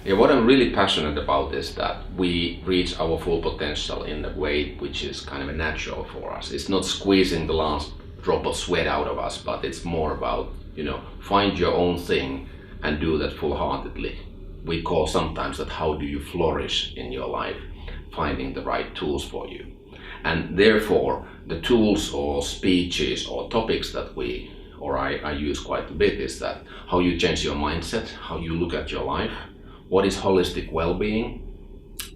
Yeah, what I'm really passionate about is that we reach our full potential in a way which is kind of natural for us. It's not squeezing the last drop of sweat out of us, but it's more about, find your own thing and do that full-heartedly. We call sometimes that how do you flourish in your life, finding the right tools for you. And therefore, the tools or speeches or topics that I use quite a bit is that how you change your mindset, how you look at your life, what is holistic well-being,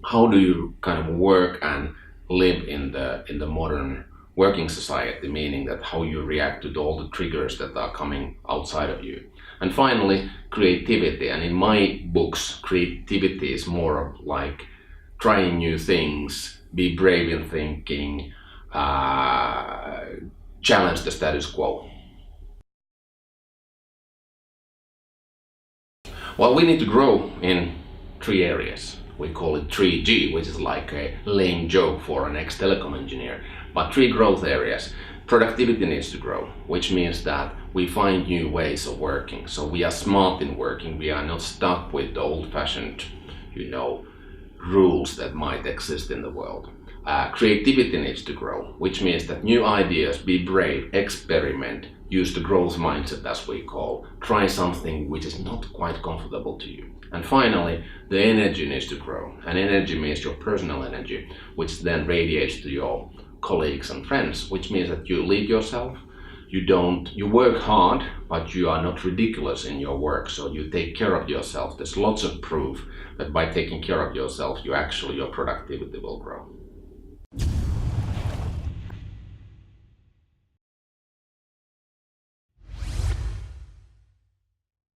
how do you kind of work and live in the modern working society, meaning that how you react to all the triggers that are coming outside of you. And finally, creativity. And in my books, creativity is more like trying new things, be brave in thinking, challenge the status quo. Well, we need to grow in 3 areas. We call it 3G, which is like a lame joke for an ex-telecom engineer. But 3 growth areas. Productivity needs to grow, which means that we find new ways of working. So we are smart in working. We are not stuck with the old-fashioned, rules that might exist in the world. Creativity needs to grow, which means that new ideas, be brave, experiment, use the growth mindset as we call, try something which is not quite comfortable to you. And finally, the energy needs to grow. And energy means your personal energy, which then radiates to your colleagues and friends, which means that you lead yourself, you work hard, but you are not ridiculous in your work, so you take care of yourself. There's lots of proof that by taking care of yourself, your productivity will grow.